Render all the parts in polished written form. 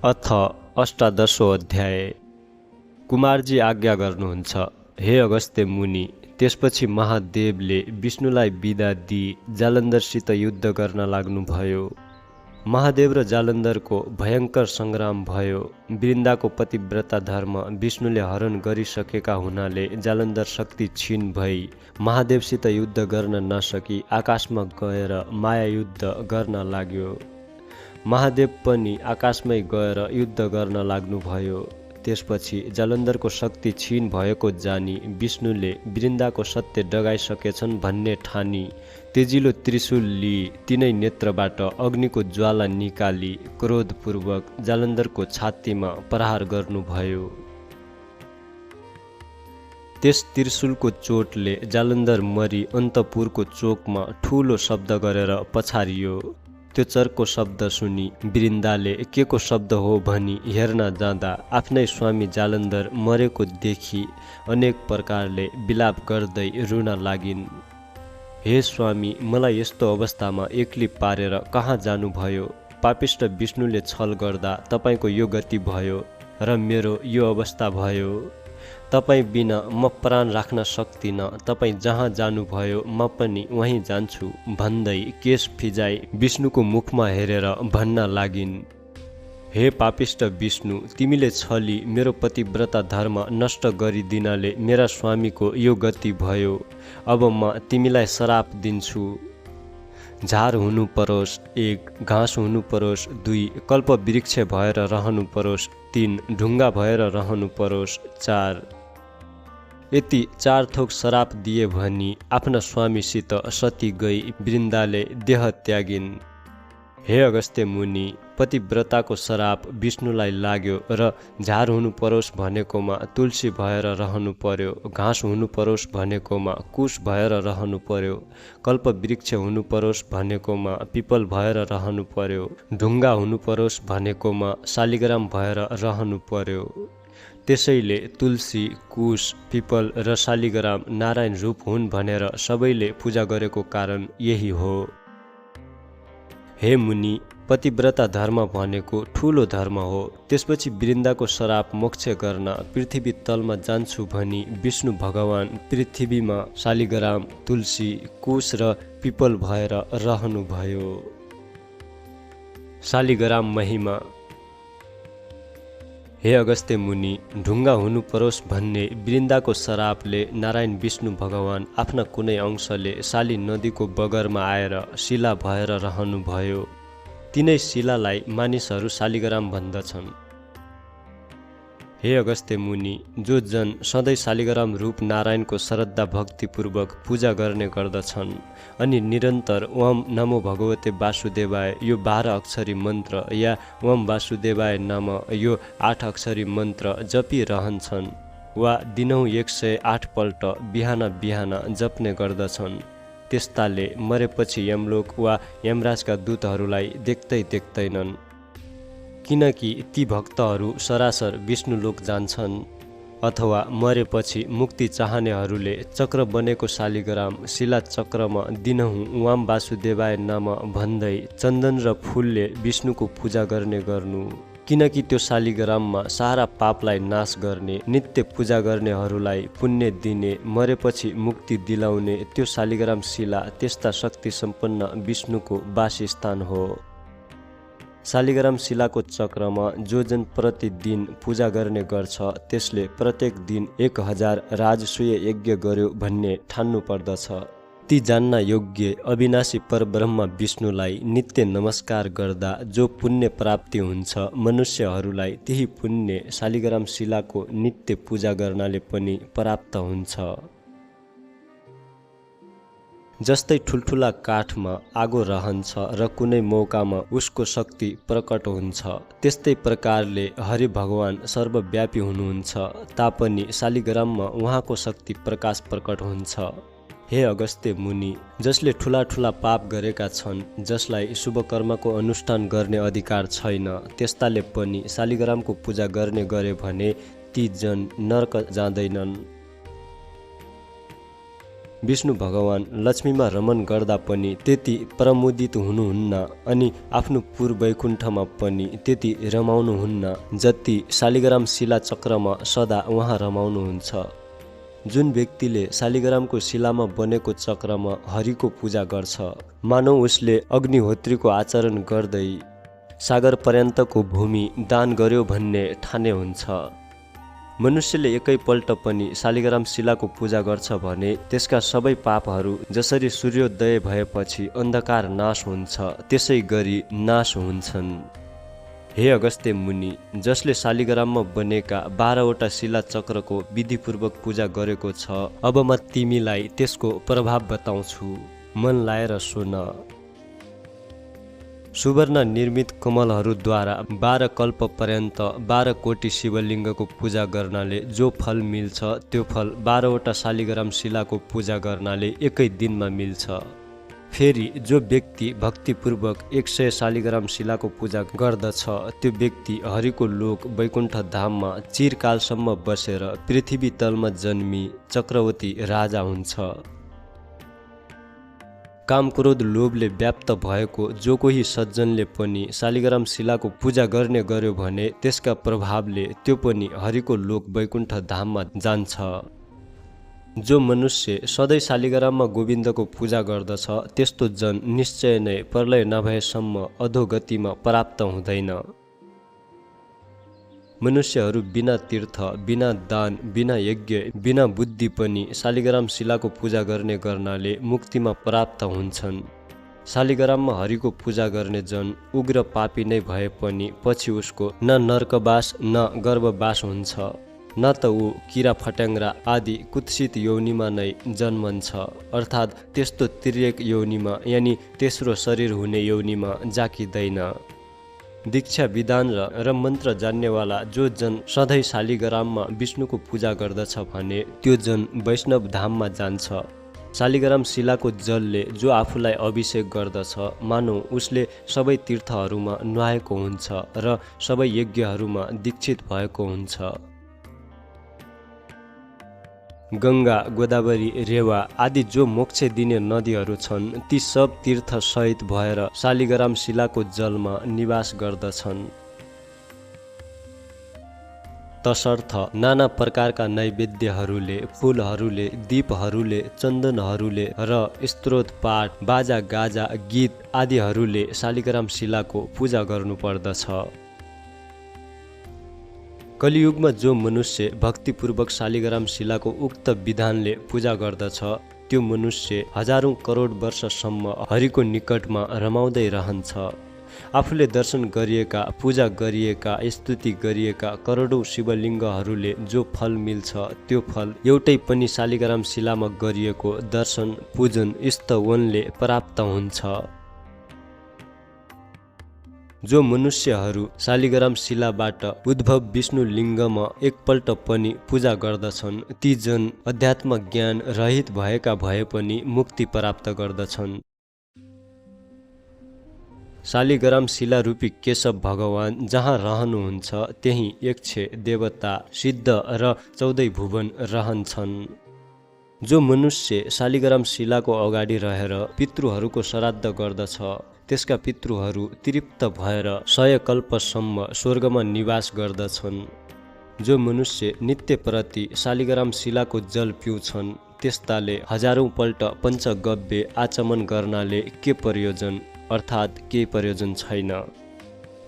अथ अष्टादशो अध्याय। कुमारजी आज्ञा गर्नुहुन्छ, हे अगस्त्य मुनि। त्यसपछि महादेवले विष्णुलाई बिदा दिई जालन्धरसित युद्ध गर्न लाग्नुभयो। महादेव र जालन्धरको भयङ्कर सङ्ग्राम भयो। वृन्दाको पतिव्रता धर्म विष्णुले हरण गरिसकेका हुनाले जालन्धर शक्ति क्षीण भई महादेवसित युद्ध गर्न नसकी आकाशमा गएर माया युद्ध गर्न लाग्यो। महादेव पनि आकाशमै गएर युद्ध गर्न लाग्नुभयो। त्यसपछि जालन्धरको शक्ति क्षीण भएको जानी विष्णुले वृन्दाको सत्य डगाइसकेछन् भन्ने ठानी तेजिलो त्रिशूल लिई तिनै नेत्रबाट अग्निको ज्वाला निकाली क्रोधपूर्वक जालन्धरको छातीमा प्रहार गर्नुभयो। त्यस त्रिशूलको चोटले जालन्धर मरी अन्तपुरको चोकमा ठूलो शब्द गरेर पछारियो। त्यो चर्को शब्द सुनि वृन्दाले के को शब्द हो भनी हेर्न जाँदा आफ्नै स्वामी जालन्धर मरेको देखी अनेक प्रकारले विलाप गर्दै रुन लागिन्। हे स्वामी, मलाई यस्तो अवस्थामा एक्ली पारेर कहाँ जानुभयो? पापिष्ट विष्णुले छल गर्दा तपाईँको यो गति भयो र मेरो यो अवस्था भयो। तपाईँ बिना म प्राण राख्न सक्दिनँ। तपाईँ जहाँ जानुभयो म पनि वहीँ जान्छु भन्दै केश फिजाई विष्णुको मुखमा हेरेर भन्न लागिन्, हे पापिष्ट विष्णु, तिमीले छली मेरो पतिव्रता धर्म नष्ट गरिदिनाले मेरा स्वामीको यो गति भयो। अब म तिमीलाई श्राप दिन्छु। झार हुनु परोस्, 1 घाँस हुनु परोस्, 2 कल्प वृक्ष भएर रहनु परोस्, 3 ढुङ्गा भएर रहनु परोस्, 4 यति 4 थोक श्राप दिए भनी आफ्ना स्वामीसित सती गई वृन्दाले देह त्यागिन्। हे अगस्त्य मुनि, पतिव्रताको श्राप विष्णुलाई लाग्यो र झार हुनु परोस् भनेकोमा तुलसी भएर रहनु पर्यो, घाँस हुनु परोस् भनेकोमा कुश भएर रहनु पर्यो, कल्प वृक्ष हुनु परोस् भनेकोमा पिपल भएर रहनु पर्यो, ढुङ्गा हुनु परोस् भनेकोमा शालिग्राम भएर रहनु पर्यो। त्यसैले तुलसी, कुश, पिपल र शालिग्राम नारायण रूप हुन् भनेर सबैले पूजा गरेको कारण यही हो। हे मुनि, पतिव्रता धर्म भनेको ठूलो धर्म हो। त्यसपछि वृन्दाको श्राप मोक्ष गर्न पृथ्वी तलमा जान्छु भनी विष्णु भगवान पृथ्वीमा शालिग्राम, तुलसी, कुश र पिपल भएर रहनुभयो। शालिग्राम महिमा। हे अगस्त्य मुनि, ढुङ्गा हुनु परोस् भन्ने वृन्दाको श्रापले नारायण विष्णु भगवान आफ्ना कुनै अंशले शाली नदीको बगरमा आएर शिला भएर रहनुभयो। तिनै शिलालाई मानिसहरू शालिग्राम भन्दछन्। हे अगस्त्य मुनि, जो जन सधैँ शालिग्राम रूप नारायणको श्रद्धा भक्तिपूर्वक पूजा गर्ने गर्दछन् अनि निरन्तर ओम नमो भगवते वासुदेवाय यो 12 अक्षरी मन्त्र या ओम वासुदेवाय नम यो 8 अक्षरी मन्त्र जपिरहन्छन् वा दिनहुँ 108 पल्ट बिहान बिहान जप्ने गर्दछन्, त्यस्ताले मरेपछि यमलोक वा यमराजका दूतहरूलाई देख्दैनन्, किनकि ती भक्तहरू सरासर विष्णुलोक जान्छन्। अथवा मरेपछि मुक्ति चाहनेहरूले चक्र बनेको शालिग्राम शिला चक्रमा दिनहुँ वाम वासुदेवाय नाम भन्दै चन्दन र फूलले विष्णुको पूजा गर्ने गर्नु, किनकि त्यो शालिग्राममा सारा पापलाई नाश गर्ने, नित्य पूजा गर्नेहरूलाई पुण्य दिने, मरेपछि मुक्ति दिलाउने त्यो शालिग्राम शिला त्यस्ता शक्ति सम्पन्न विष्णुको वासस्थान हो। शालिग्राम शिलाको चक्रमा जो जन प्रतिदिन पूजा गर्ने गर्छ त्यसले प्रत्येक दिन 1000 राजसूय यज्ञ गर्यो भन्ने ठान्नु पर्दछ। ती जान्न योग्य अविनाशी परब्रह्म विष्णुलाई नित्य नमस्कार गर्दा जो पुण्य प्राप्ति हुन्छ, मनुष्यहरूलाई त्यही पुण्य शालिग्राम शिलाको नित्य पूजा गर्नाले पनि प्राप्त हुन्छ। जस्तै ठुल्ठुला काठमा आगो रहन्छ र कुनै मौकामा उसको शक्ति प्रकट हुन्छ, त्यस्तै प्रकारले हरि भगवान सर्वव्यापी हुनुहुन्छ तापनि शालिग्राममा उहाँको शक्ति प्रकाश प्रकट हुन्छ। हे अगस्त्य मुनि, जसले ठुला ठुला पाप गरेका छन्, जसलाई शुभ कर्मको अनुष्ठान गर्ने अधिकार छैन, त्यस्ताले पनि शालिग्रामको पूजा गर्ने गरे भने ती जन नरक जाँदैनन्। विष्णु भगवान लक्ष्मीमा रमण गर्दा पनि त्यति प्रमोदित हुनुहुन्न अनि आफ्नो पुर वैकुण्ठमा पनि त्यति रमाउनुहुन्न जति शालिग्राम शिला चक्रमा सदा उहाँ रमाउनुहुन्छ। जुन व्यक्तिले शालिग्रामको शिलामा बनेको चक्रमा हरिको पूजा गर्छ, मानौ उसले अग्निहोत्रीको आचरण गर्दै सागर पर्यन्तको भूमि दान गर्यो भन्ने ठाने हुन्छ। मनुष्यले एकैपल्ट पनि शालिग्राम शिलाको पूजा गर्छ भने त्यसका सबै पापहरू जसरी सूर्योदय भएपछि अन्धकार नाश हुन्छ त्यसै गरी नाश हुन्छन्। हे अगस्त्य मुनि, जसले शालिग्राममा बनेका 12वटा शिला चक्रको विधिपूर्वक पूजा गरेको छ, अब म तिमीलाई त्यसको प्रभाव बताउँछु, मन लाएर सुन। सुवर्ण निर्मित कमलहरूद्वारा 12 कल्प पर्यन्त 12 कोटी शिवलिङ्गको पूजा गर्नाले जो फल मिल्छ त्यो फल 12वटा शालिग्राम शिलाको पूजा गर्नाले एकै दिनमा मिल्छ। फेरि जो व्यक्ति भक्तिपूर्वक 100 शालिग्राम शिलाको पूजा गर्दछ त्यो व्यक्ति हरिको लोक वैकुण्ठ धाममा चिरकालसम्म बसेर पृथ्वी तलमा जन्मी चक्रवर्ती राजा हुन्छ। काम क्रोध लोभले व्याप्त भएको जो कोही सज्जनले पनि शालिग्राम शिलाको पूजा गर्ने गर्यो भने त्यसका प्रभावले त्यो पनि हरिको लोक वैकुण्ठ धाममा जान्छ। जो मनुष्य सधैँ शालिग्राममा गोविन्दको पूजा गर्दछ त्यस्तो जन निश्चय नै प्रलय नभएसम्म अधोगतिमा प्राप्त हुँदैन। मनुष्यहरू बिना तीर्थ, बिना दान, बिना यज्ञ, बिना बुद्धि पनि शालिग्राम शिलाको पूजा गर्ने गर्नाले मुक्तिमा प्राप्त हुन्छन्। शालिग्राममा हरिको पूजा गर्ने जन उग्र पापी नै भए पनि पछि उसको न नर्कवास न गर्भवास हुन्छ, न त ऊ किरा फट्याङ्ग्रा आदि कुत्सित योनिमा नै जन्मन्छ, अर्थात् त्यस्तो तिर्यक योनिमा यानि तेस्रो शरीर हुने योनिमा जाकिँदैन। दीक्षा विधान र मन्त्र जान्नेवाला जो जन सधैँ शालिग्राममा विष्णुको पूजा गर्दछ भने त्यो जन वैष्णव धाममा जान्छ। शालिग्राम शिलाको जलले जो आफूलाई अभिषेक गर्दछ मानौ उसले सबै तीर्थहरूमा नुहाएको हुन्छ र सबै यज्ञहरूमा दीक्षित भएको हुन्छ। गङ्गा, गोदावरी, रेवा आदि जो मोक्ष दिने नदीहरू छन् ती सब तीर्थ सहित भएर शालिग्राम शिलाको जलमा निवास गर्दछन्। तसर्थ नाना प्रकारका नैवेद्यहरूले, फूलहरूले, दीपहरूले, चन्दनहरूले र स्तोत्र पाठ, बाजा गाजा, गीत आदिहरूले शालिग्राम शिलाको पूजा गर्नुपर्दछ। कलियुगमा जो मनुष्य भक्तिपूर्वक शालिग्राम शिलाको उक्त विधानले पूजा गर्दछ त्यो मनुष्य हजारौं करोड वर्षसम्म हरिको निकटमा रमाउँदै रहन्छ। आफूले दर्शन गरिएका, पूजा गरिएका, स्तुति गरिएका करोडौं शिवलिङ्गहरूले जो फल मिल्छ त्यो फल एउटै पनि शालिग्राम शिलामा गरिएको दर्शन, पूजन, स्तवनले प्राप्त हुन्छ। जो मनुष्यहरू शालिग्राम शिलाबाट उद्भव विष्णु लिङ्गमा एकपल्ट पनि पूजा गर्दछन् ती जन अध्यात्म ज्ञान रहित भएका भए पनि मुक्ति प्राप्त गर्दछन्। शालिग्राम शिला रूपी केशव भगवान जहाँ रहनुहुन्छ त्यही यक्ष, देवता, सिद्ध र 14 भुवन रहन्छन्। जो मनुष्य शालिग्राम शिलाको अगाडि रहेर पितृहरूको श्राद्ध गर्दछ त्यसका पितृहरू तृप्त भएर 100 कल्पसम्म स्वर्गमा निवास गर्दछन्। जो मनुष्य नित्य प्रति शालिग्राम शिलाको जल पिउँछन् त्यस्ताले हजारौं पल्ट पञ्चगव्य आचमन गर्नाले के प्रयोजन, अर्थात् केही प्रयोजन छैन।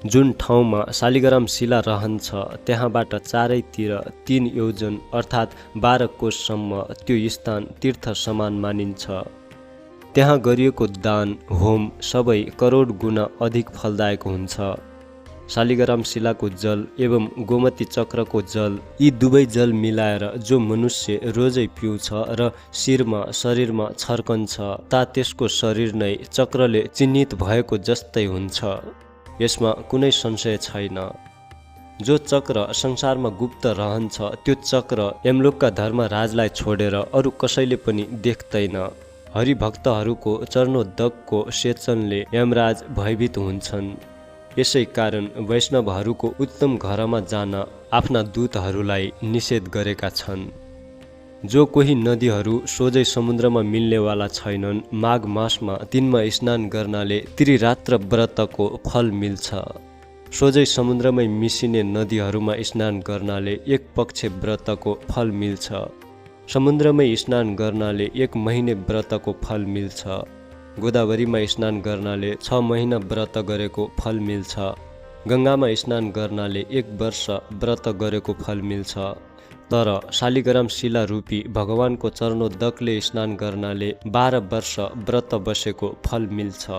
जुन ठाउँमा शालिग्राम शिला रहन्छ त्यहाँबाट चारैतिर 3 योजन अर्थात् 12 कोससम्म त्यो स्थान तीर्थ समान मानिन्छ। त्यहाँ गरिएको दान, होम सबै करोड गुणा अधिक फलदायक हुन्छ। शालिग्राम शिलाको जल एवं गोमती चक्रको जल यी दुवै जल मिलाएर जो मनुष्य रोजै पिउँछ र शिरमा, शरीरमा छर्कन्छ ता त्यसको शरीर नै चक्रले चिन्हित भएको जस्तै हुन्छ। यसमा कुनै संशय छैन। जो चक्र संसारमा गुप्त रहन्छ त्यो चक्र यमलोकका धर्मराजलाई छोडेर अरू कसैले पनि देख्दैन। हरिभक्तहरूको चरणोदकको सेचनले यमराज भयभीत हुन्छन्। यसै कारण वैष्णवहरूको उत्तम घरमा जान आफ्ना दूतहरूलाई निषेध गरेका छन्। जो कोही नदीहरू सोझै समुद्रमा मिल्नेवाला छैनन्, माघ मासमा तिनमा स्नान गर्नाले त्रिरात्र व्रतको फल मिल्छ। सोझै समुद्रमै मिसिने नदीहरूमा स्नान गर्नाले एक पक्ष व्रतको फल मिल्छ। समुद्रमै स्नान गर्नाले 1 महिने व्रतको फल मिल्छ। गोदावरीमा स्नान गर्नाले 6 महिना व्रत गरेको फल मिल्छ। गङ्गामा स्नान गर्नाले 1 वर्ष व्रत गरेको फल मिल्छ। तर शालिग्राम शिला रूपी भगवानको चरणोदकले स्नान गर्नाले 12 वर्ष व्रत बसेको फल मिल्छ।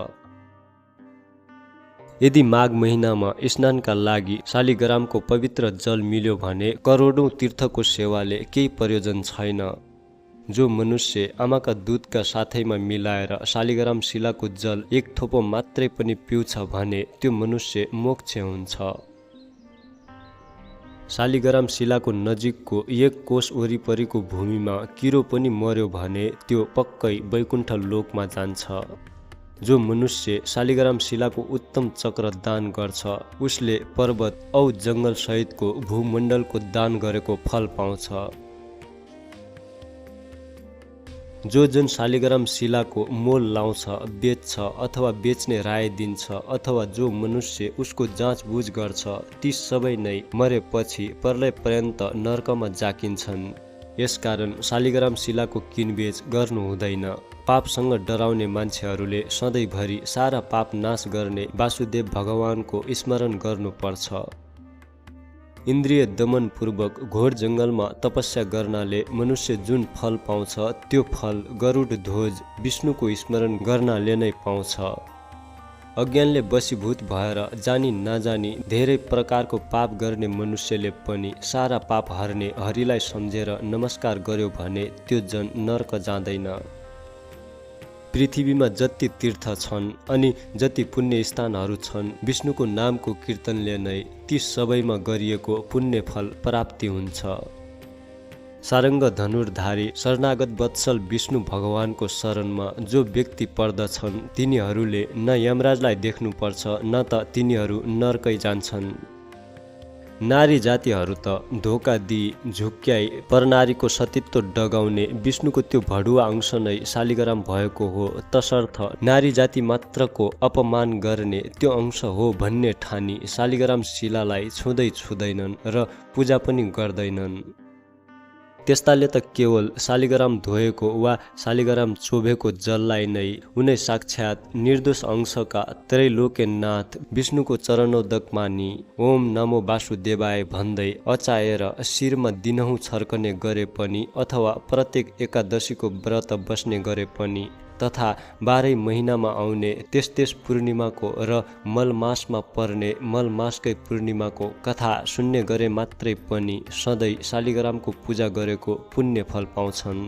यदि माघ महिनामा स्नानका लागि शालिग्रामको पवित्र जल मिल्यो भने करोडौं तीर्थको सेवाले केही प्रयोजन छैन। जो मनुष्य आमाका दूधका साथैमा मिलाएर शालिग्राम शिलाको जल 1 थोपो मात्रै पनि पिउँछ भने त्यो मनुष्य मोक्ष हुन्छ। शालिग्राम शिलाको नजिकको 1 कोष वरिपरिको भूमिमा किरो पनि मर्यो भने त्यो पक्कै वैकुण्ठ लोकमा जान्छ। जो मनुष्य शालिग्राम शिलाको उत्तम चक्र दान गर्छ उसले पर्वत औ जङ्गल सहितको भूमण्डलको दान गरेको फल पाउँछ। जो जन शालिग्राम शिलाको मोल लाउँछ, बेच्छ अथवा बेच्ने राय दिन्छ अथवा जो मनुष्य उसको जाँचबुझ गर्छ ती सबै नै मरेपछि प्रलय पर्यन्त नरकमा जाकिन्छन्। यसकारण शालिग्राम शिलाको किनबेच गर्नु हुँदैन। पापसँग डराउने मान्छेहरूले सधैँभरि सारा पाप नाश गर्ने वासुदेव भगवानको स्मरण गर्नुपर्छ। इन्द्रिय दमनपूर्वक घोर जङ्गलमा तपस्या गर्नाले मनुष्य जुन फल पाउँछ त्यो फल गरुड ध्वज विष्णुको स्मरण गर्नाले नै पाउँछ। अज्ञानले वशीभूत भएर जानी नजानी धेरै प्रकारको पाप गर्ने मनुष्यले पनि सारा पाप हर्ने हरिलाई सम्झेर नमस्कार गर्यो भने त्यो जन नरक जाँदैन। पृथ्वीमा जति तीर्थ छन् अनि जति पुण्य स्थानहरू छन् विष्णुको नामको कीर्तनले नै ती सबैमा गरिएको पुण्य फल प्राप्ति हुन्छ। सारङ्ग धनुर्धारी शरणागत वत्सल विष्णु भगवानको शरणमा जो व्यक्ति पर्दछन् तिनीहरूले न यमराजलाई देख्नुपर्छ न त तिनीहरू नरकै जान्छन्। नारी जातिहरू त धोका दिई झुक्क्याई परनारीको सतीत्व डगाउने विष्णुको त्यो भडुवा अंश नै शालिग्राम भएको हो। तसर्थ नारी जाति मात्रको अपमान गर्ने त्यो अंश हो भन्ने ठानी शालिग्राम शिलालाई छुँदैनन् र पूजा पनि गर्दैनन्। त्यस्ताले त केवल शालिग्राम धोएको वा शालिग्राम चोभेको जललाई नै उनै साक्षात निर्दोष अंशका त्रैलोक्यनाथ विष्णुको चरणोदक मानी ओम नमो वासुदेवाय भन्दै अचाएर शिरमा दिनहुँ छर्कने गरे पनि अथवा प्रत्येक एकादशीको व्रत बस्ने गरे पनि तथा 12 महिनामा आउने त्यस पूर्णिमाको र मलमासमा पर्ने मलमासकै पूर्णिमाको कथा सुन्ने गरे मात्रै पनि सधैँ शालिग्रामको पूजा गरेको पुण्य फल पाउँछन्।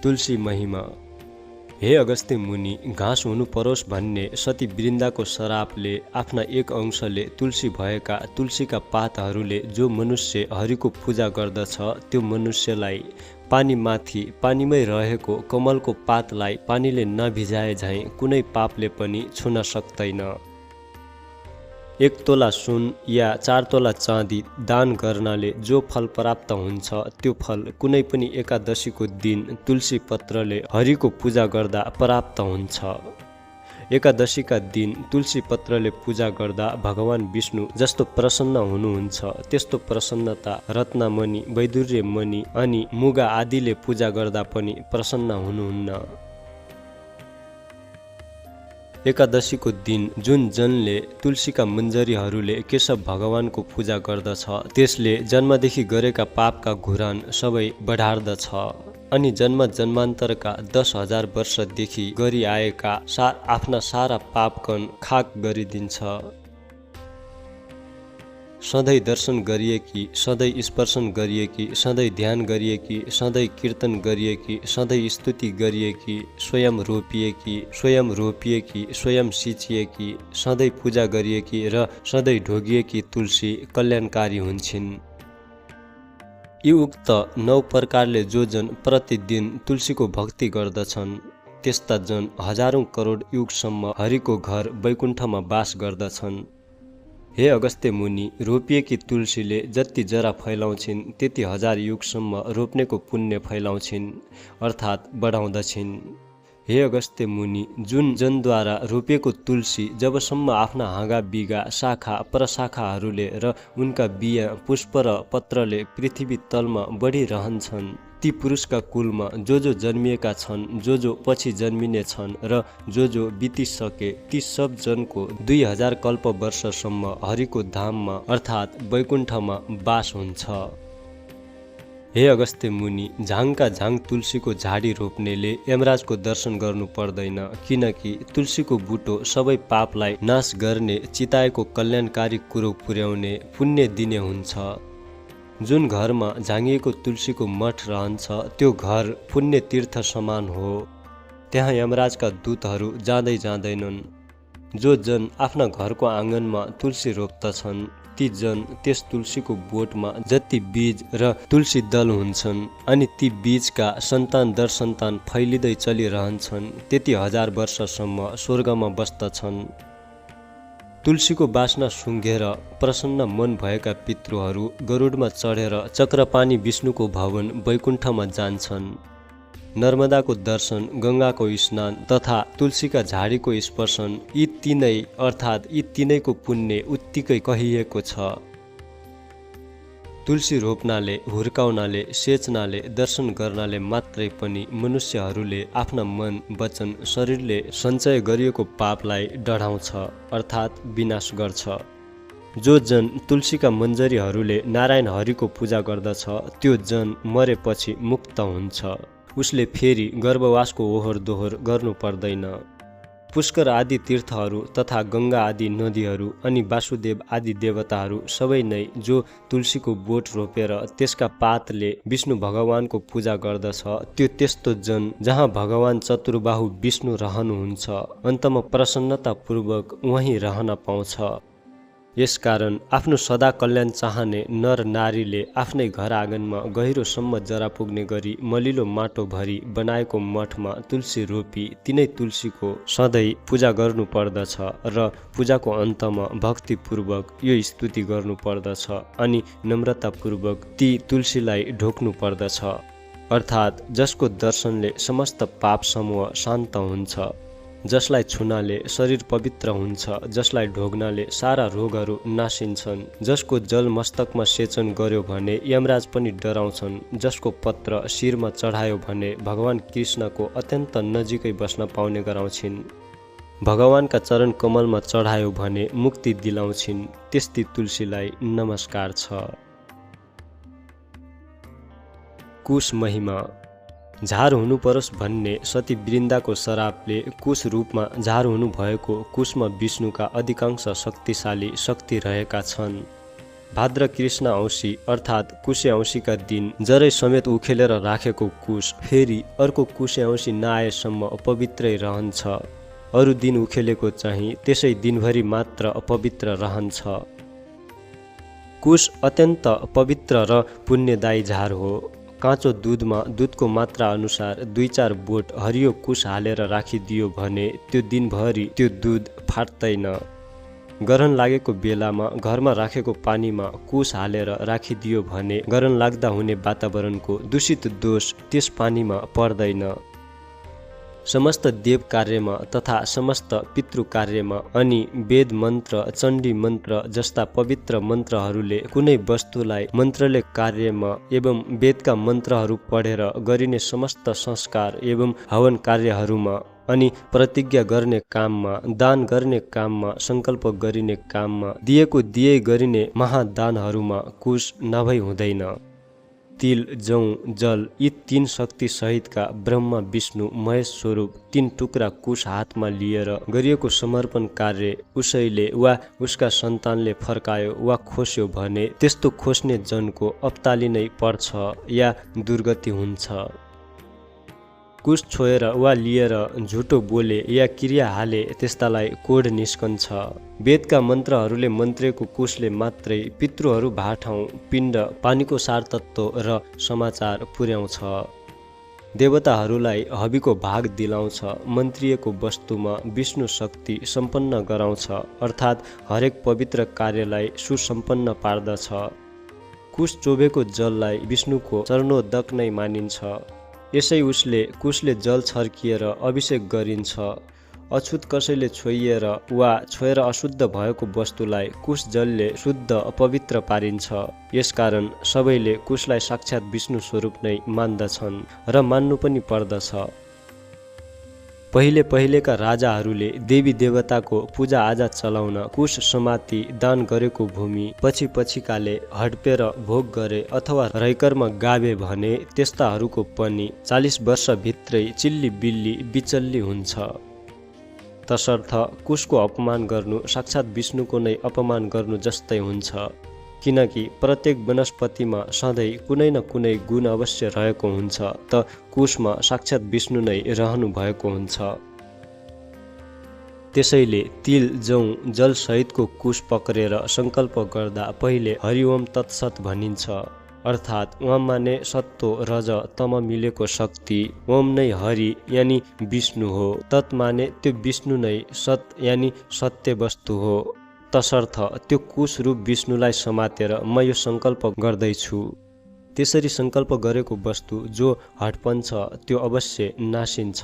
तुलसी महिमा। हे अगस्त्य मुनि, घाँस हुनु परोस् भन्ने सती वृन्दाको श्रापले आफ्ना एक अंशले तुलसी भएका तुलसीका पातहरूले जो मनुष्य हरिको पूजा गर्दछ त्यो मनुष्यलाई पानीमाथि पानीमै रहेको कमलको पातलाई पानीले नभिजाए झैँ कुनै पापले पनि छुन सक्दैन। 1 तोला सुन या 4 तोला चाँदी दान गर्नाले जो फल प्राप्त हुन्छ त्यो फल कुनै पनि एकादशीको दिन तुलसी पत्रले हरिको पूजा गर्दा प्राप्त हुन्छ। एकादशीका दिन तुलसी पत्रले पूजा गर्दा भगवान विष्णु जस्तो प्रसन्न हुनुहुन्छ त्यस्तो प्रसन्नता रत्नमणि, वैदुर्यमणि अनि मुगा आदिले पूजा गर्दा पनि प्रसन्न हुनुहुन्न। एकादशीको दिन जुन जनले तुलसीका मञ्जरीहरूले केशव भगवानको पूजा गर्दछ त्यसले जन्मदेखि गरेका पापका घुरान सबै बढार्दछ अनि जन्म जन्मान्तरका 10,000 वर्षदेखि गरी आएका आफ्ना सारा पापकन खाक गरिदिन्छ। सधैँ दर्शन गरिएकी, सधैँ स्पर्शन गरिएकी, सधैँ ध्यान गरिएकी, सधैँ कीर्तन गरिएकी, सधैँ स्तुति गरिएकी, स्वयं रोपिएकी, स्वयं सिंचिएकी, सधैँ पूजा गरिएकी र सधैँ ढोगिएकी तुलसी कल्याणकारी हुन्छन्। यी उक्त 9 प्रकारले जो जन प्रतिदिन तुलसीको भक्ति गर्दछन् त्यस्ता जन हजारौं करोड युगसम्म हरिको घर वैकुण्ठमा वास गर्दछन्। हे अगस्त्य मुनि, रोपिएकी तुलसीले जति जरा फैलाउँछिन् त्यति 1000 युगसम्म रोप्नेको पुण्य फैलाउँछिन् अर्थात् बढाउँदछिन्। हे अगस्त्य मुनि, जुन जनद्वारा रोपिएको तुलसी जबसम्म आफ्ना हाँगा बिगा शाखा प्रशाखाहरूले र उनका बिया पुष्प र पत्रले पृथ्वी तलमा बढिरहन्छन्, ती पुरुषका कुलमा जो जन्मिएका छन्, जो पछि जन्मिने छन् र जो बितिसके, ती सब जनको 2000 कल्प वर्षसम्म हरिको धाममा अर्थात् वैकुण्ठमा वास हुन्छ। हे अगस्त्य मुनि, झाङका झाङ तुलसीको झाडी रोप्नेले यमराजको दर्शन गर्नु पर्दैन, किनकि तुलसीको बुटो सबै पापलाई नाश गर्ने, चिताएको कल्याणकारी कुरो पुर्याउने, पुण्य दिने हुन्छ। जुन घरमा झाँगिएको तुलसीको मठ रहन्छ त्यो घर पुण्य तीर्थ समान हो। त्यहाँ यमराजका दूतहरू जाँदै जाँदैनन्। जो जन आफ्ना घरको आँगनमा तुलसी रोप्दछन् ती जन त्यस तुलसीको बोटमा जति बीज र तुलसी दल हुन्छन् अनि ती बीजका सन्तान दर सन्तान फैलिँदै चलिरहन्छन्, त्यति 1000 वर्षसम्म स्वर्गमा बस्दछन्। तुलसीको बास्ना सुँघेर प्रसन्न मन भएका पितृहरू गरुडमा चढेर चक्रपाणी विष्णुको भवन वैकुण्ठमा जान्छन्। नर्मदाको दर्शन, गङ्गाको स्नान तथा तुलसीका झाडीको स्पर्शन, यी तीनै अर्थात् यी तीनैको पुण्य उत्तिकै कहिएको छ। तुलसी रोप्नाले, हुर्काउनाले, सेच्नाले, दर्शन गर्नाले मात्रै पनि मनुष्यहरूले आफ्ना मन, वचन, शरीरले सञ्चय गरिएको पापलाई डढाउँछ अर्थात् विनाश गर्छ। जो जन तुलसीका मञ्जरीहरूले नारायण हरिको पूजा गर्दछ त्यो जन मरेपछि मुक्त हुन्छ। उसले फेरि गर्भवासको ओहोर दोहोर गर्नु पर्दैन। पुष्कर आदि तीर्थहरू तथा गङ्गा आदि नदीहरू अनि वासुदेव आदि देवताहरू सबै नै जो तुलसीको बोट रोपेर त्यसका पातले विष्णु भगवानको पूजा गर्दछ त्यो त्यस्तो जन जहाँ भगवान चतुर्बाहु विष्णु रहनुहुन्छ, अन्तमा प्रसन्नतापूर्वक वहीँ रहन पाउँछ। यसकारण आफ्नो सदा कल्याण चाहने नर नारीले आफ्नै घर आँगनमा गहिरोसम्म जरा पुग्ने गरी मलिलो माटो भरी बनाएको मठमा तुलसी रोपी तिनै तुलसीको सधैँ पूजा गर्नु पर्दछ र पूजाको अन्तमा भक्तिपूर्वक यो स्तुति गर्नु पर्दछ अनि नम्रतापूर्वक ती तुलसीलाई ढोक्नु पर्दछ, अर्थात् जसको दर्शनले समस्त पाप समूह शान्त हुन्छ, जसलाई छुनाले शरीर पवित्र हुन्छ, जसलाई ढोग्नाले सारा रोगहरू नासिन्छन्, जसको जल मस्तकमा सेचन गर्यो भने यमराज पनि डराउँछन्, जसको पत्र शिरमा चढायो भने भगवान कृष्णको अत्यन्त नजिकै बस्न पाउने गराउँछिन्, भगवानका चरण कमलमा चढायो भने मुक्ति दिलाउँछिन्, त्यस्ती तुलसीलाई नमस्कार छ। कुश महिमा। झार हुनु परोस् भन्ने सती वृन्दाको श्रापले कुश रूपमा झार हुनु भएको कुशमा विष्णुका अधिकांश शक्तिशाली शक्ति रहेका छन्। भाद्र कृष्ण औँसी अर्थात् कुशे औँसीका दिन जरै समेत उखेलेर राखेको कुश फेरि अर्को कुशे औँसी नआएसम्म अपवित्रै रहन्छ। अरू दिन उखेलेको चाहिँ त्यसै दिनभरि मात्र अपवित्र रहन्छ। कुश अत्यन्त पवित्र र पुण्यदायी झार हो। काँचो दुधमा दुधको मात्रा अनुसार 2-4 बोट हरियो कुश हालेर राखिदियो भने त्यो दिनभरि त्यो दुध फाट्दैन। गरन लागेको बेलामा घरमा राखेको पानीमा कुश हालेर राखिदियो भने गरन लाग्दा हुने वातावरणको दूषित दोष त्यस पानीमा पर्दैन। समस्त देव कार्यमा तथा समस्त पितृ कार्यमा अनि वेद मन्त्र, चण्डी मन्त्र जस्ता पवित्र मन्त्रहरूले कुनै वस्तुलाई मन्त्रले कार्यमा एवं वेदका मन्त्रहरू पढेर गरिने समस्त संस्कार एवं हवन कार्यहरूमा अनि प्रतिज्ञा गर्ने काममा, दान गर्ने काममा, संकल्प गरिने काममा, दिएको दिए गरिने महादानहरूमा कुश नभई हुँदैन। तिल, जौं, जल यी 3 शक्ति सहितका ब्रह्मा विष्णु महेश स्वरूप 3 टुक्रा कुश हातमा लिएर गरिएको समर्पण कार्य उसैले वा उसका सन्तानले फर्कायो वा खोस्यो भने त्यस्तो खोस्ने जनको अप्ताली नै पर्छ या दुर्गति हुन्छ। कुश छोएर वा लिएर झुटो बोले या क्रिया हाले त्यस्तालाई कोढ निस्कन्छ। वेदका मन्त्रहरूले मन्त्रेको कुशले मात्रै पितृहरू भाठाउँ, पिण्ड, पानीको सारतत्व र समाचार पुर्याउँछ। देवताहरूलाई हविको भाग दिलाउँछ, मन्त्रिएको वस्तुमा विष्णु शक्ति सम्पन्न गराउँछ, अर्थात् हरेक पवित्र कार्यलाई सुसम्पन्न पार्दछ। कुश चोबेको जललाई विष्णुको चरणोदक नै मानिन्छ। यसै कुशले जल छर्किएर अभिषेक गरिन्छ। अछुत कसैले छोइएर वा छोएर अशुद्ध भएको वस्तुलाई कुश जलले शुद्ध पवित्र पारिन्छ। यसकारण सबैले कुशलाई साक्षात् विष्णु स्वरूप नै मान्दछन् र मान्नु पनि पर्दछ। पहिलेका राजाहरूले देवी देवताको पूजाआजा चलाउन कुश समाति दान गरेको भूमि पछिकाले हडपेर भोग गरे अथवा रैकरमा गाभे भने त्यस्ताहरूको पनि 40 वर्षभित्रै चिल्ली बिल्ली बिचल्ली हुन्छ। तसर्थ कुशको अपमान गर्नु साक्षात् विष्णुको नै अपमान गर्नु जस्तै हुन्छ, किनकि प्रत्येक वनस्पतिमा सधैँ कुनै न कुनै गुण अवश्य रहेको हुन्छ, त कुशमा साक्षात् विष्णु नै रहनु भएको हुन्छ। त्यसैले तिल जौँ जलसहितको कुश पक्रेर सङ्कल्प गर्दा पहिले हरि ओम तत्सत भनिन्छ, अर्थात् ओम माने सत्तो रज तम मिलेको शक्ति, ओम नै हरि यानि विष्णु हो, तत् माने त्यो विष्णु नै सत यानि सत्य वस्तु हो। तसर्थ त्यो कुश रूप विष्णुलाई समातेर म यो सङ्कल्प गर्दैछु। त्यसरी सङ्कल्प गरेको वस्तु जो हटपन्छ त्यो अवश्य नासिन्छ।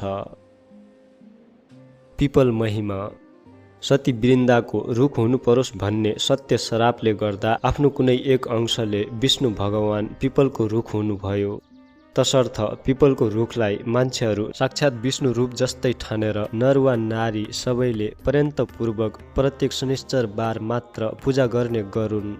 पिपल महिमा। सती वृन्दाको रुख हुनु परोस् भन्ने सत्य श्रापले गर्दा आफ्नो कुनै एक अंशले विष्णु भगवान पिपलको रुख हुनुभयो। तसर्थ पिपलको रुखलाई मान्छेहरू साक्षात् विष्णु रूप जस्तै ठानेर नर वा नारी सबैले पर्यन्तपूर्वक प्रत्येक शनिश्चर बार मात्र पूजा गर्ने गरून्।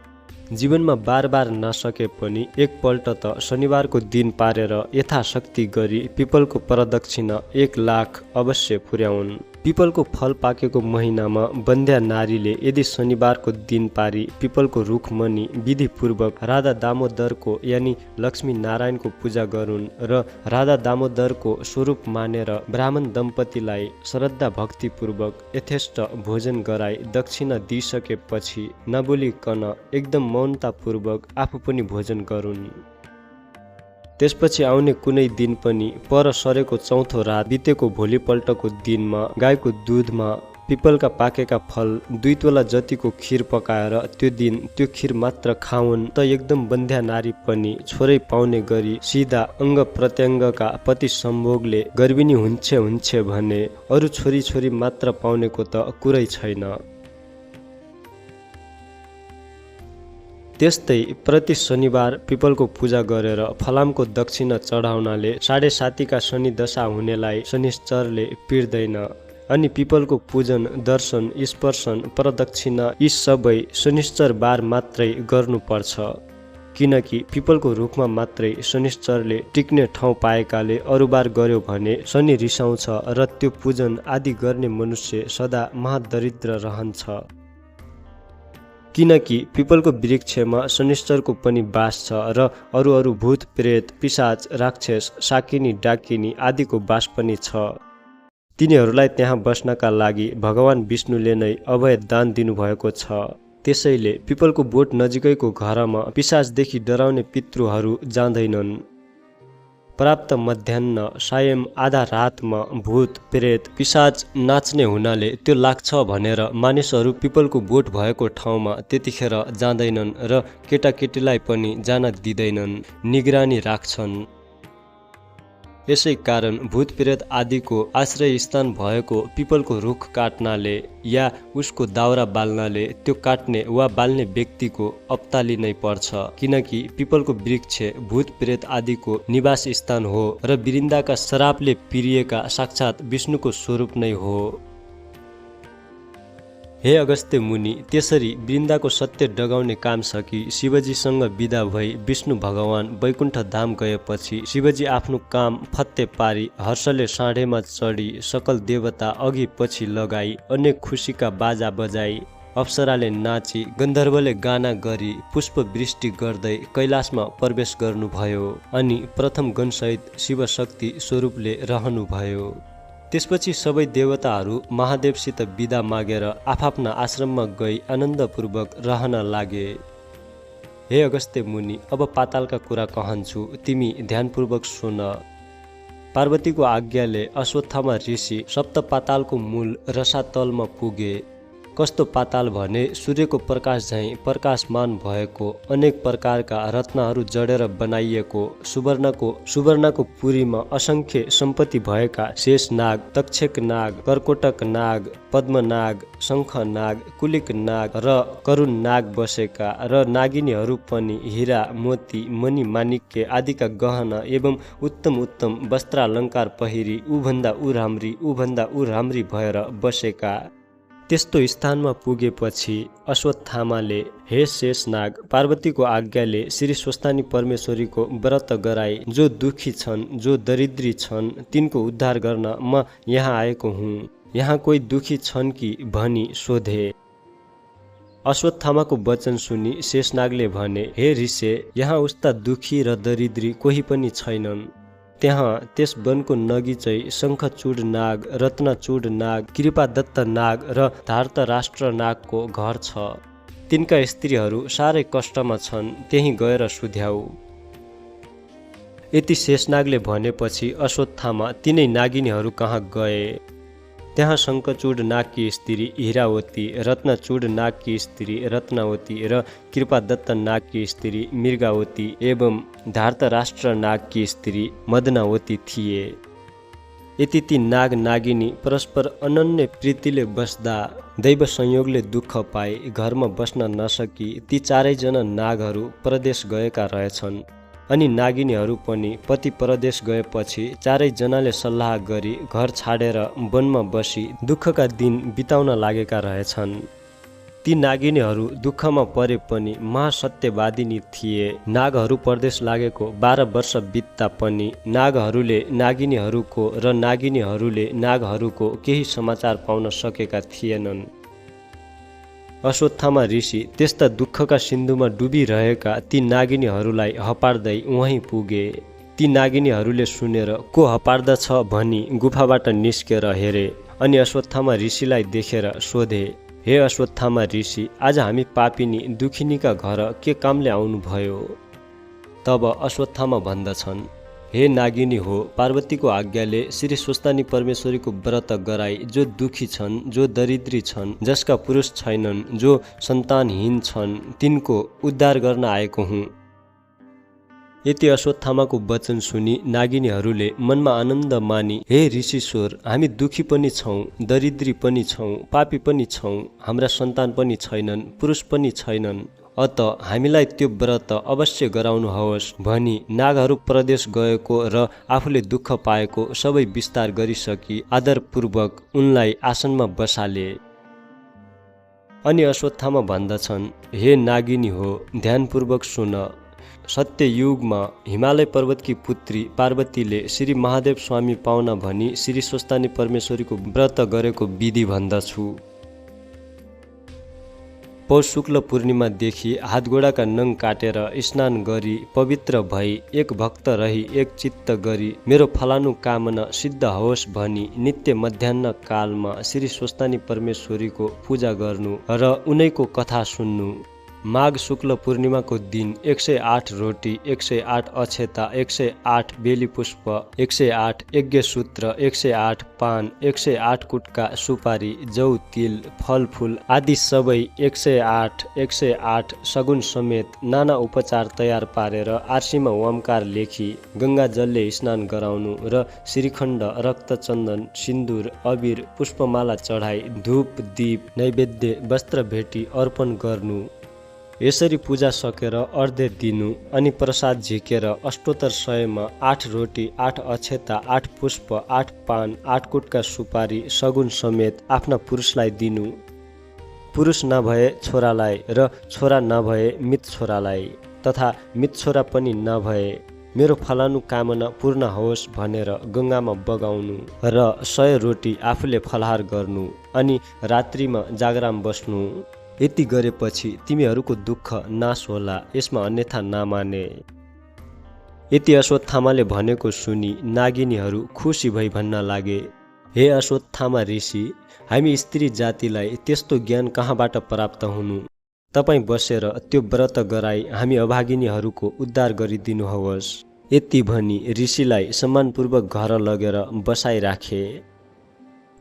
जीवनमा बार नसके पनि एकपल्ट त शनिबारको दिन पारेर यथाशक्ति गरी पिपलको प्रदक्षिणा 1 लाख अवश्य पुर्याउन्। पिपलको फल पाकेको महिनामा बन्ध्या नारीले यदि शनिबारको दिन पारी पिपलको रुख मनी विधिपूर्वक राधा दामोदरको यानि लक्ष्मी नारायणको पूजा गरून् र राधा दामोदरको स्वरूप मानेर ब्राह्मण दम्पतिलाई श्रद्धा भक्तिपूर्वक यथेष्ट भोजन गराई दक्षिणा दिइसकेपछि नबोलिकन एकदम मौनतापूर्वक आफू पनि भोजन गरून्। त्यसपछि आउने कुनै दिन पनि पर सरेको चौथो रात बितेको भोलिपल्टको दिनमा गाईको दुधमा पिपलका पाकेका फल 2 तोला जतिको खीर पकाएर त्यो दिन त्यो खीर मात्र खाउन् त एकदम बन्ध्या नारी पनि छोरै पाउने गरी सिधा अङ्ग प्रत्यङ्गका पति सम्भोगले गर्भिणी हुन्छ भने अरू छोरी मात्र पाउनेको त कुरै छैन। त्यस्तै प्रति शनिबार पिपलको पूजा गरेर फलामको दक्षिणा चढाउनाले 7.5 शनि दशा हुनेलाई शनिश्चरले पिर्दैन। अनि पिपलको पूजन दर्शन स्पर्शन प्रदक्षिणा यी सबै शनिश्चर बार मात्रै गर्नुपर्छ, किनकि पिपलको रुखमा मात्रै शनिश्चरले टिक्ने ठाउँ पाएकाले अरू बार गर्यो भने शनि रिसाउँछ र त्यो पूजन आदि गर्ने मनुष्य सदा महादरिद्र रहन्छ। किनकि पिपलको वृक्षमा शनिश्चरको पनि बास छ र अरू भूत प्रेत पिशाच राक्षस साकिनी डाकिनी आदिको बास पनि छ। तिनीहरूलाई त्यहाँ बस्नका लागि भगवान विष्णुले नै अभय दान दिनुभएको छ। त्यसैले पिपलको बोट नजिकैको घरमा पिशाचदेखि डराउने पितृहरू जाँदैनन्। प्राप्त मध्याह्न सायं आधा रातमा भूत प्रेत पिशाच नाच्ने हुनाले त्यो लाग्छ भनेर मानिसहरू पिपलको बोट भएको ठाउँमा त्यतिखेर जाँदैनन् र केटाकेटीलाई पनि जान दिँदैनन्, निगरानी राख्छन्। यसै कारण भूत प्रेत आदिको आश्रय स्थान भएको पिपलको रुख काट्नाले या उसको दाउरा बाल्नाले त्यो काट्ने वा बाल्ने व्यक्तिको अप्ताली नै पर्छ, किनकि पिपलको वृक्ष भूत प्रेत आदिको निवास स्थान हो र वृन्दाका श्रापले पिरिएका साक्षात् विष्णुको स्वरूप नै हो। हे अगस्त्य मुनि, त्यसरी वृन्दाको सत्य डगाउने काम सकी शिवजीसँग विदा भई विष्णु भगवान वैकुण्ठ धाम गएपछि शिवजी आफ्नो काम फत्ते पारी हर्षले साँढेमा चढी सकल देवता अघि पछि लगाई अनेक खुसीका बाजा बजाई अप्सराले नाची गन्धर्वले गाना गरी पुष्प वृष्टि गर्दै कैलाशमा प्रवेश गर्नुभयो अनि प्रथम गणसहित शिवशक्ति स्वरूपले रहनुभयो। त्यसपछि सबै देवताहरू महादेवसित बिदा मागेर आफ्ना आश्रममा गई आनन्दपूर्वक रहन लागे। हे अगस्त्य मुनि, अब पातालका कुरा कहन्छु, तिमी ध्यानपूर्वक सुन। पार्वतीको आज्ञाले अश्वत्थामा ऋषि सप्त पातालको मूल रसातलमा पुगे। कस्तो पाताल भने सूर्यको प्रकाश झैँ प्रकाशमान भएको अनेक प्रकारका रत्नहरू जडेर बनाइएको सुवर्णको पुरीमा असंख्य सम्पत्ति भएका शेषनाग, तक्षक नाग, कर्कोटक नाग, पद्मनाग, शङ्खनाग, कुलिक नाग र करुण नाग बसेका र नागिनीहरू पनि हीरा, मोती, मणि माणिक्य आदिका गहना एवं उत्तम उत्तम वस्त्रालङ्कार पहिरी ऊभन्दा ऊ राम्री भएर बसेका। त्यस्तो स्थानमा पुगेपछि अश्वत्थामाले हे शेषनाग, पार्वतीको आज्ञाले श्री स्वस्थानी परमेश्वरीको व्रत गराई जो दुखी छन्, जो दरिद्री छन्, तिनको उद्धार गर्न म यहाँ आएको हुँ। यहाँ कोही दुखी छन् कि भनी सोधे। अश्वत्थामाको वचन सुनि शेषनागले भने, हे ऋषे, यहाँ उस्ता दुखी र दरिद्री कोही पनि छैनन्। त्यहाँ त्यस वनको नगिचै शङ्खचूड नाग, रत्नचूड नाग, कृपादत्त नाग र धार्तराष्ट्र नागको घर छ। तिनका स्त्रीहरू साह्रै कष्टमा छन्, त्यही गएर सुध्याऊ। यति शेषनागले भनेपछि अश्वत्थामा तिनै नागिनीहरू कहाँ गए। त्यहाँ शङ्खचूड नागकी स्त्री हीरावती, रत्नचूड नागकी स्त्री रत्नावती र कृपादत्त नागकी स्त्री मृगावती एवं धार्तराष्ट्र नागकी स्त्री मदनावती थिए। यति ती नाग नागिनी परस्पर अनन्य प्रीतिले बस्दा दैव संयोगले दुःख पाए घरमा बस्न नसकी ती चारैजना नागहरू परदेश गएका रहेछन्। अनि नागिनीहरू पनि पति परदेश गएपछि चारैजनाले सल्लाह गरी घर छाडेर वनमा बसी दुःखका दिन बिताउन लागेका रहेछन्। ती नागिनीहरू दुःखमा परे पनि महासत्यवादिनी थिए। नागहरू परदेश लागेको 12 वर्ष बित्दा पनि नागहरूले नागिनीहरूको र नागिनीहरूले नागहरूको केही समाचार पाउन सकेका थिएनन्। अश्वत्थामा ऋषि त्यस्ता दुःखका सिन्धुमा डुबिरहेका ती नागिनीहरूलाई हपार्दै वहीँ पुगे। ती नागिनीहरूले सुनेर को हपार्दछ भनी गुफाबाट निस्केर हेरे अनि अश्वत्थामा ऋषिलाई देखेर सोधे, हे अश्वत्थामा ऋषि, आज हामी पापिनी दुखिनीका घर के कामले आउनुभयो? तब अश्वत्थामा भन्दछन्, हे नागिनी हो, पार्वतीको आज्ञाले श्री स्वस्थानी परमेश्वरीको व्रत गराई जो दुखी छन्, जो दरिद्री छन्, जसका पुरुष छैनन्, जो सन्तानहीन छन्, तिनको उद्धार गर्न आएको हुँ। यति अश्वत्थामाको वचन सुनि नागिनीहरूले मनमा आनन्द मानी, हे ऋषिश्वर, हामी दुखी पनि छौँ, दरिद्री पनि छौँ, पापी पनि छौँ, हाम्रा सन्तान पनि छैनन्, पुरुष पनि छैनन्, अत हामीलाई त्यो व्रत अवश्य गराउनुहोस् भनी नागहरू प्रदेश गएको र आफूले दुःख पाएको सबै विस्तार गरिसकी आदरपूर्वक उनलाई आसनमा बसाले। अनि अश्वत्थामा भन्दछन्, हे नागिनी हो, ध्यानपूर्वक सुन। सत्ययुगमा हिमालय पर्वतकी पुत्री पार्वतीले श्री महादेव स्वामी पाउन भनी श्री स्वस्थानी परमेश्वरीको व्रत गरेको विधि भन्दछु। पौष शुक्ल पूर्णिमादेखि हातगोडाका नङ काटेर स्नान गरी पवित्र भई एक भक्त रही एक चित्त गरी मेरो फलानु कामना सिद्ध होस् भनी नित्य मध्याह्न कालमा श्री स्वस्थानी परमेश्वरीको पूजा गर्नु र उनैको कथा सुन्नु। माघ शुक्ल पूर्णिमाको दिन 108 रोटी, 108 अक्षता, 108 बेली पुष्प, 108 यज्ञ सूत्र, 108 पान, 108 कुटका सुपारी, जौ, तिल, फलफूल आदि सबै 108 सगुन समेत नाना उपचार तयार पारेर आर्सीमा ओमकार लेखी गङ्गा जलले स्नान गराउनु र श्रीखण्ड, रक्तचन्दन, सिन्दुर, अबिर, पुष्पमाला चढाई धूप दीप नैवेद्य वस्त्र भेटी अर्पण गर्नु। यसरी पूजा सकेर अर्घ्य दिनु अनि प्रसाद झिकेर अष्टोत्तर 100मा 8 रोटी, 8 अक्षता, 8 पुष्प, 8 पान, 8 कुटका सुपारी सगुन समेत आफ्ना पुरुषलाई दिनु। पुरुष नभए छोरालाई र छोरा नभए मित छोरालाई तथा मित छोरा पनि नभए मेरो फलानु कामना पूर्ण होस् भनेर गङ्गामा बगाउनु र 100 रोटी आफूले फलाहार गर्नु अनि रात्रिमा जागराम बस्नु। यति गरेपछि तिमीहरूको दुःख नाश होला, यसमा अन्यथा नमाने। यति अश्वत्थामाले भनेको सुनि नागिनीहरू खुसी भई भन्न लागे, हे अश्वत्थामा ऋषि, हामी स्त्री जातिलाई त्यस्तो ज्ञान कहाँबाट प्राप्त हुनु? तपाईँ बसेर त्यो व्रत गराई हामी अभागिनीहरूको उद्धार गरिदिनुहोस्। यति भनी ऋषिलाई सम्मानपूर्वक घर लगेर बसाइराखे।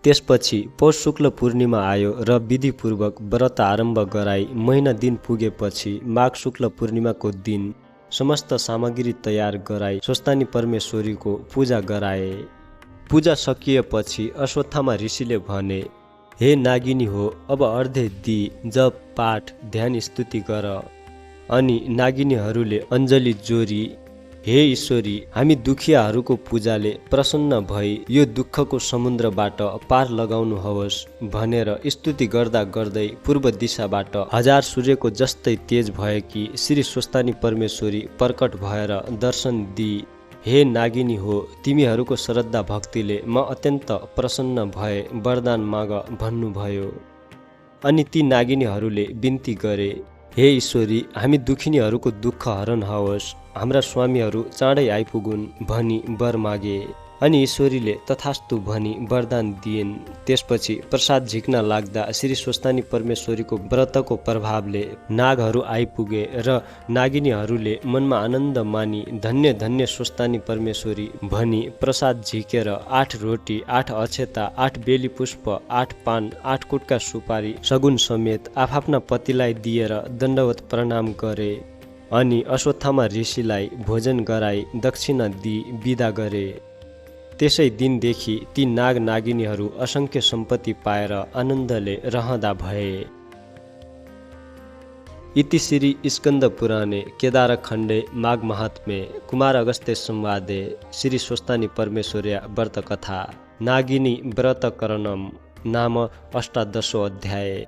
त्यसपछि पौष शुक्ल पूर्णिमा आयो र विधिपूर्वक व्रत आरम्भ गराई महिना दिन पुगेपछि माघ शुक्ल पूर्णिमाको दिन समस्त सामग्री तयार गराई स्वस्थानी परमेश्वरीको पूजा गराए। पूजा सकिएपछि अश्वत्थामा ऋषिले भने, हे नागिनी हो, अब अर्धे दि जप पाठ ध्यान स्तुति गर। अनि नागिनीहरूले अञ्जली जोरी, हे ईश्वरी, हामी दुखियाहरूको पूजाले प्रसन्न भई यो दुःखको समुद्रबाट पार लगाउनुहोस् भनेर स्तुति गर्दा गर्दै पूर्व दिशाबाट 1000 सूर्यको जस्तै तेज भएकी श्री स्वस्थानी परमेश्वरी प्रकट भएर दर्शन दिई, हे नागिनी हो, तिमीहरूको श्रद्धा भक्तिले म अत्यन्त प्रसन्न भए, वरदान माग भन्नुभयो। अनि ती नागिनीहरूले बिन्ती गरे, हे ईश्वरी, हामी दुखिनीहरूको दुःख हरण होस्, हाम्रा स्वामीहरू चाँडै आइपुगुन् भनी वर मागे। अनि ईश्वरीले तथास्तु भनी वरदान दिइन्। त्यसपछि प्रसाद झिक्न लाग्दा श्री स्वस्थानी परमेश्वरीको व्रतको प्रभावले नागहरू आइपुगे र नागिनीहरूले मनमा आनन्द मानी धन्य धन्य स्वस्थानी परमेश्वरी भनी प्रसाद झिकेर 8 रोटी 8 अक्षता 8 बेली पुष्प 8 पान 8 कुटका सुपारी सगुन समेत आफ्ना पतिलाई दिएर दण्डवत प्रणाम गरे। अनि अश्वत्थामा ऋषिलाई भोजन गराई दक्षिणा दिई बिदा गरे। त्यसै दिनदेखि ती नाग नागिनीहरू असंख्य सम्पत्ति पाएर आनन्दले रहँदा भए। इति श्री स्कन्द पुराणे केदारखण्डे माघ महात्म्ये कुमार अगस्त्य संवादे श्री स्वस्थानी परमेश्वर्या व्रत कथा नागिनी व्रतकरणम नाम 18 अध्याय।